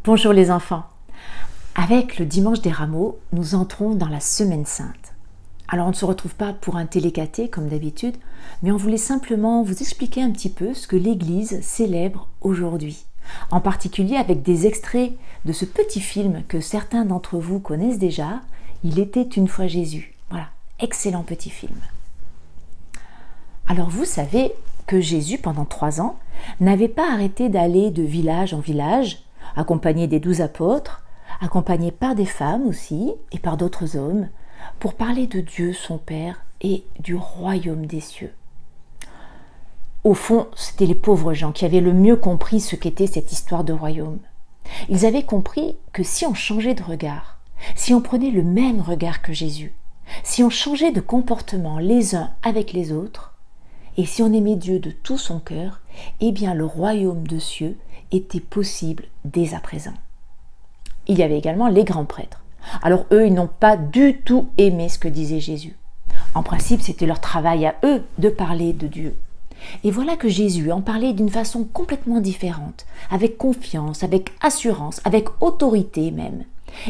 Bonjour les enfants. Avec le dimanche des rameaux, nous entrons dans la semaine sainte. Alors on ne se retrouve pas pour un télécaté comme d'habitude, mais on voulait simplement vous expliquer un petit peu ce que l'Église célèbre aujourd'hui. En particulier avec des extraits de ce petit film que certains d'entre vous connaissent déjà, Il était une fois Jésus. Voilà, excellent petit film. Alors vous savez que Jésus, pendant 3 ans, n'avait pas arrêté d'aller de village en village, accompagné des 12 apôtres, accompagné par des femmes aussi et par d'autres hommes, pour parler de Dieu, son Père, et du royaume des cieux. Au fond, c'était les pauvres gens qui avaient le mieux compris ce qu'était cette histoire de royaume. Ils avaient compris que si on changeait de regard, si on prenait le même regard que Jésus, si on changeait de comportement les uns avec les autres, et si on aimait Dieu de tout son cœur, eh bien le royaume des cieux était possible dès à présent. Il y avait également les grands prêtres. Alors eux, ils n'ont pas du tout aimé ce que disait Jésus. En principe, c'était leur travail à eux de parler de Dieu. Et voilà que Jésus en parlait d'une façon complètement différente, avec confiance, avec assurance, avec autorité même,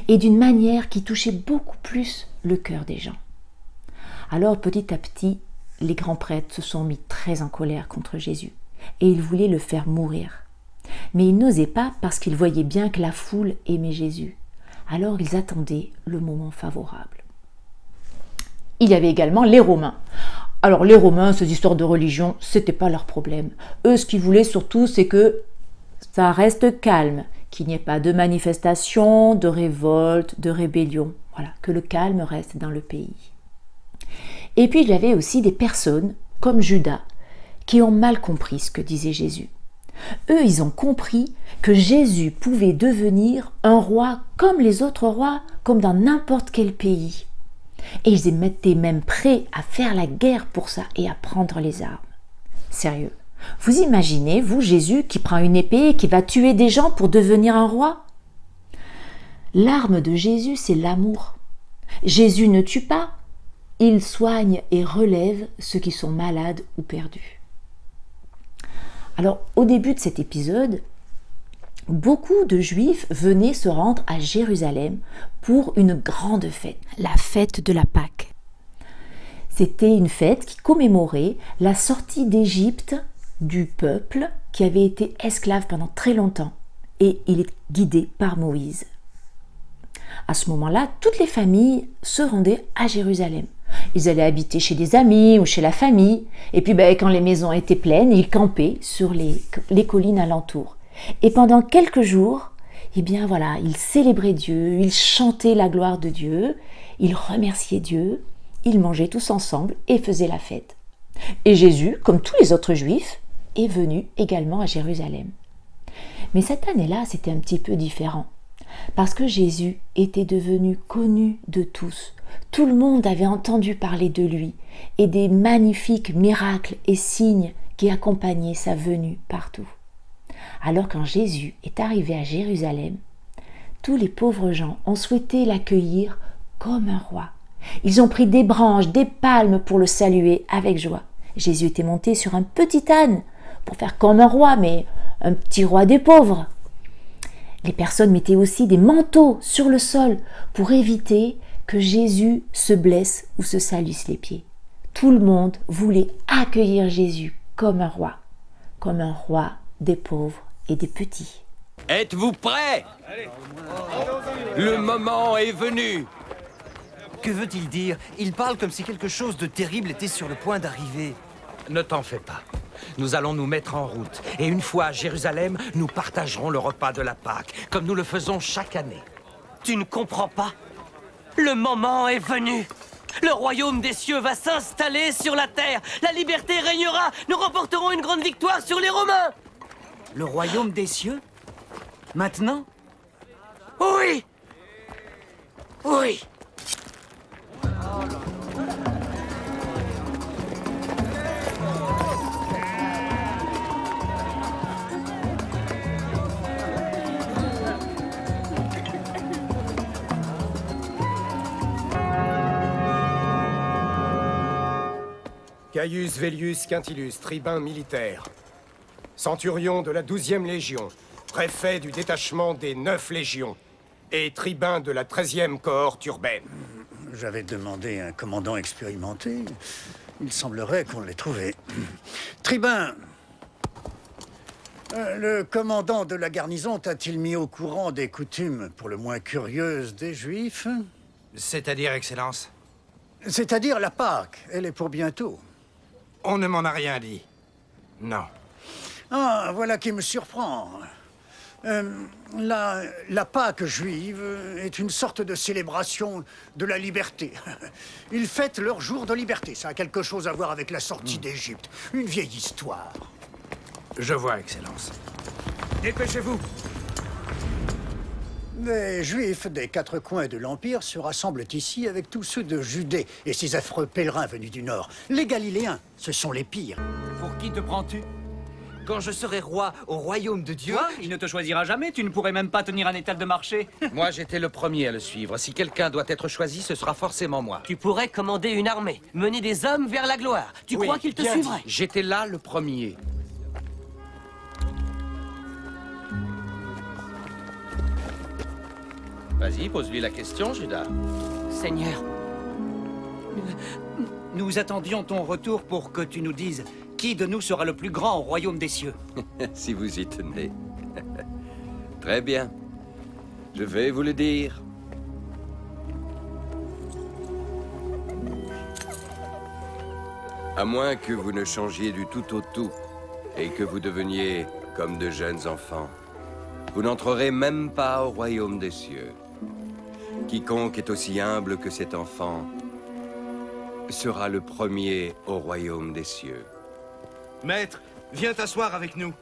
et d'une manière qui touchait beaucoup plus le cœur des gens. Alors petit à petit, les grands prêtres se sont mis très en colère contre Jésus, et ils voulaient le faire mourir. Mais ils n'osaient pas parce qu'ils voyaient bien que la foule aimait Jésus. Alors ils attendaient le moment favorable. Il y avait également les Romains. Alors les Romains, ces histoires de religion, c'était pas leur problème. Eux, ce qu'ils voulaient surtout, c'est que ça reste calme, qu'il n'y ait pas de manifestation, de révolte, de rébellion. Voilà, que le calme reste dans le pays. Et puis il y avait aussi des personnes, comme Judas, qui ont mal compris ce que disait Jésus. Eux, ils ont compris que Jésus pouvait devenir un roi comme les autres rois, comme dans n'importe quel pays. Et ils étaient même prêts à faire la guerre pour ça et à prendre les armes. Sérieux, vous imaginez, vous, Jésus, qui prend une épée et qui va tuer des gens pour devenir un roi? L'arme de Jésus, c'est l'amour. Jésus ne tue pas, il soigne et relève ceux qui sont malades ou perdus. Alors, au début de cet épisode, beaucoup de Juifs venaient se rendre à Jérusalem pour une grande fête, la fête de la Pâque. C'était une fête qui commémorait la sortie d'Égypte du peuple qui avait été esclave pendant très longtemps, et il est guidé par Moïse. À ce moment-là, toutes les familles se rendaient à Jérusalem. Ils allaient habiter chez des amis ou chez la famille. Et puis quand les maisons étaient pleines, ils campaient sur les collines alentours. Et pendant quelques jours, ils célébraient Dieu, ils chantaient la gloire de Dieu, ils remerciaient Dieu, ils mangeaient tous ensemble et faisaient la fête. Et Jésus, comme tous les autres Juifs, est venu également à Jérusalem. Mais cette année-là, c'était un petit peu différent. Parce que Jésus était devenu connu de tous. Tout le monde avait entendu parler de lui et des magnifiques miracles et signes qui accompagnaient sa venue partout. Alors quand Jésus est arrivé à Jérusalem, tous les pauvres gens ont souhaité l'accueillir comme un roi. Ils ont pris des branches, des palmes pour le saluer avec joie. Jésus était monté sur un petit âne pour faire comme un roi, mais un petit roi des pauvres. Les personnes mettaient aussi des manteaux sur le sol pour éviter que Jésus se blesse ou se salisse les pieds. Tout le monde voulait accueillir Jésus comme un roi des pauvres et des petits. Êtes-vous prêts? Le moment est venu. Que veut-il dire? Il parle comme si quelque chose de terrible était sur le point d'arriver. Ne t'en fais pas. Nous allons nous mettre en route. Et une fois à Jérusalem, nous partagerons le repas de la Pâque, comme nous le faisons chaque année. Tu ne comprends pas? Le moment est venu. Le royaume des cieux va s'installer sur la terre. La liberté régnera. Nous remporterons une grande victoire sur les Romains. Le royaume des cieux? Maintenant? Oui. Oui. Gaius Vellius Quintilus, tribun militaire, centurion de la 12e Légion, préfet du détachement des 9 légions et tribun de la 13e cohorte urbaine. J'avais demandé un commandant expérimenté. Il semblerait qu'on l'ait trouvé. Tribun, le commandant de la garnison t'a-t-il mis au courant des coutumes pour le moins curieuses des Juifs? C'est-à-dire, Excellence? C'est-à-dire la Pâque. Elle est pour bientôt. On ne m'en a rien dit. Non. Ah, voilà qui me surprend. La Pâque juive est une sorte de célébration de la liberté. Ils fêtent leur jour de liberté. Ça a quelque chose à voir avec la sortie d'Égypte. Une vieille histoire. Je vois, Excellence. Dépêchez-vous. Les Juifs des 4 coins de l'Empire se rassemblent ici avec tous ceux de Judée et ces affreux pèlerins venus du Nord. Les Galiléens, ce sont les pires. Pour qui te prends-tu? Quand je serai roi au royaume de Dieu... Toi, il ne te choisira jamais, tu ne pourrais même pas tenir un étal de marché. Moi, j'étais le premier à le suivre. Si quelqu'un doit être choisi, ce sera forcément moi. Tu pourrais commander une armée, mener des hommes vers la gloire. Tu crois qu'il te bien suivrait? dit. J'étais là le premier. Vas-y, pose-lui la question, Judas. Seigneur, Nous attendions ton retour pour que tu nous dises qui de nous sera le plus grand au royaume des cieux. Si vous y tenez. Très bien. Je vais vous le dire. À moins que vous ne changiez du tout au tout et que vous deveniez comme de jeunes enfants, vous n'entrerez même pas au royaume des cieux. Quiconque est aussi humble que cet enfant sera le premier au royaume des cieux. Maître, viens t'asseoir avec nous.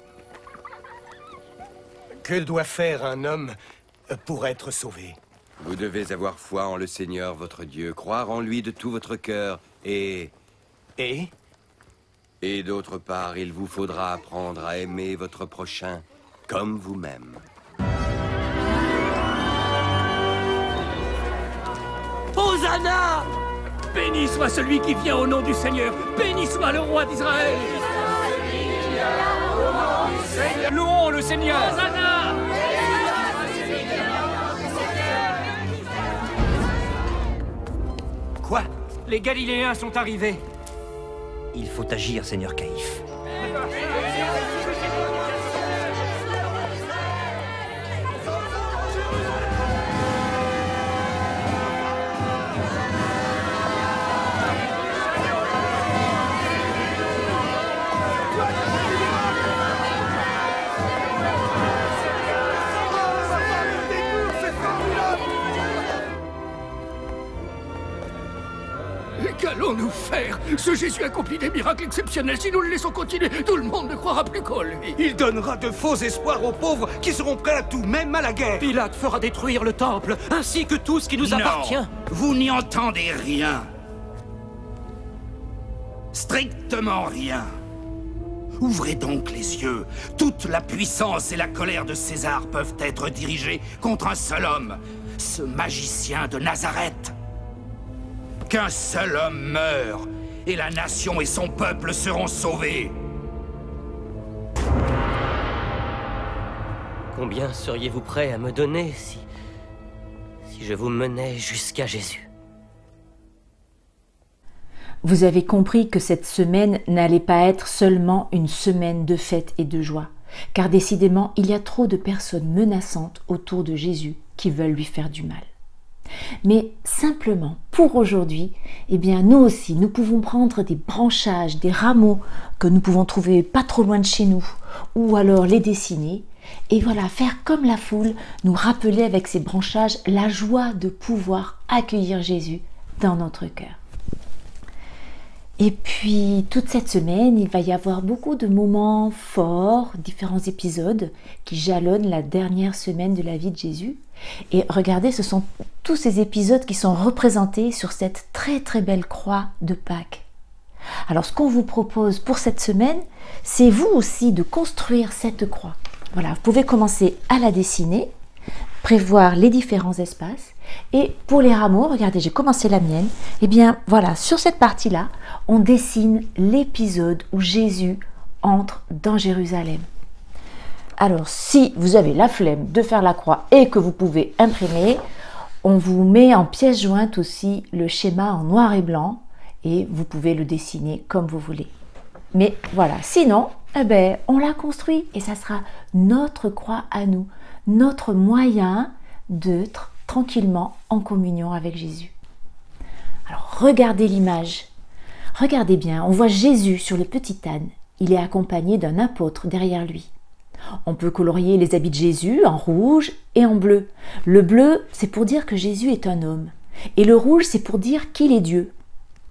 Que doit faire un homme pour être sauvé? Vous devez avoir foi en le Seigneur votre Dieu, croire en lui de tout votre cœur et d'autre part, il vous faudra apprendre à aimer votre prochain comme vous-même. Hosanna! Béni soit celui qui vient au nom du Seigneur. Béni soit le roi d'Israël. Louons le Seigneur! Hosanna! Quoi? Les Galiléens sont arrivés. Il faut agir, Seigneur Caïphe. Qu'allons-nous faire? Ce Jésus accomplit des miracles exceptionnels. Si nous le laissons continuer, tout le monde ne croira plus qu'en lui. Il donnera de faux espoirs aux pauvres qui seront prêts à tout, même à la guerre. Pilate fera détruire le temple, ainsi que tout ce qui nous appartient. Vous n'y entendez rien. Strictement rien. Ouvrez donc les yeux. Toute la puissance et la colère de César peuvent être dirigées contre un seul homme, ce magicien de Nazareth. Qu'un seul homme meure, et la nation et son peuple seront sauvés. Combien seriez-vous prêt à me donner si je vous menais jusqu'à Jésus? Vous avez compris que cette semaine n'allait pas être seulement une semaine de fête et de joie, car décidément, il y a trop de personnes menaçantes autour de Jésus qui veulent lui faire du mal. Mais simplement, pour aujourd'hui, eh bien, nous aussi, nous pouvons prendre des branchages, des rameaux que nous pouvons trouver pas trop loin de chez nous, ou alors les dessiner, et voilà, faire comme la foule, nous rappeler avec ces branchages la joie de pouvoir accueillir Jésus dans notre cœur. Et puis, toute cette semaine, il va y avoir beaucoup de moments forts, différents épisodes qui jalonnent la dernière semaine de la vie de Jésus. Et regardez, ce sont tous ces épisodes qui sont représentés sur cette très très belle croix de Pâques. Alors, ce qu'on vous propose pour cette semaine, c'est vous aussi de construire cette croix. Voilà, vous pouvez commencer à la dessiner, prévoir les différents espaces. Et pour les rameaux, regardez, j'ai commencé la mienne. Et bien voilà, sur cette partie-là, on dessine l'épisode où Jésus entre dans Jérusalem. Alors, si vous avez la flemme de faire la croix et que vous pouvez imprimer, on vous met en pièce jointe aussi le schéma en noir et blanc et vous pouvez le dessiner comme vous voulez. Mais voilà, sinon, eh ben, on l'a construit et ça sera notre croix à nous, notre moyen d'être tranquillement en communion avec Jésus. Alors, regardez l'image. Regardez bien, on voit Jésus sur le petit âne. Il est accompagné d'un apôtre derrière lui. On peut colorier les habits de Jésus en rouge et en bleu. Le bleu, c'est pour dire que Jésus est un homme. Et le rouge, c'est pour dire qu'il est Dieu.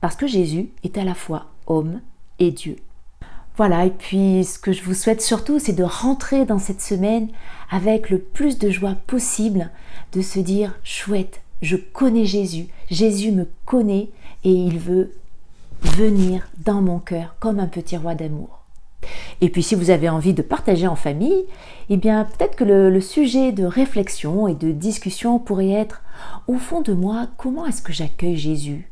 Parce que Jésus est à la fois homme et Dieu. Voilà, et puis ce que je vous souhaite surtout, c'est de rentrer dans cette semaine avec le plus de joie possible, de se dire « chouette, je connais Jésus, Jésus me connaît et il veut venir dans mon cœur comme un petit roi d'amour ». Et puis si vous avez envie de partager en famille, eh bien peut-être que le sujet de réflexion et de discussion pourrait être « au fond de moi, comment est-ce que j'accueille Jésus ?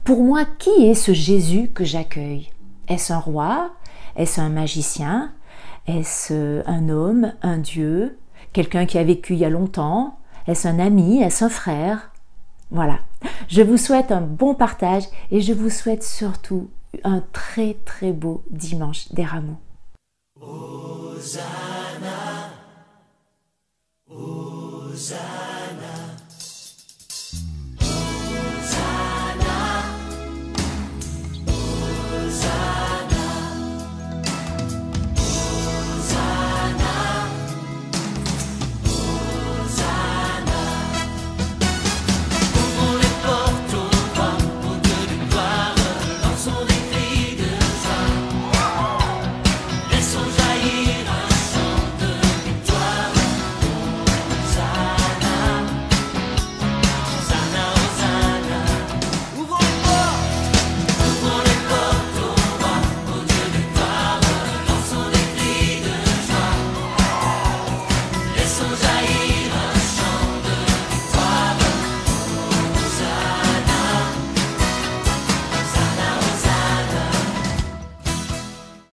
Pour moi, qui est ce Jésus que j'accueille ? Est-ce un roi ? Est-ce un magicien ? Est-ce un homme, un Dieu ? Quelqu'un qui a vécu il y a longtemps ? Est-ce un ami ? Est-ce un frère ? Voilà. Je vous souhaite un bon partage et je vous souhaite surtout un très très beau dimanche des Rameaux. Hosanna.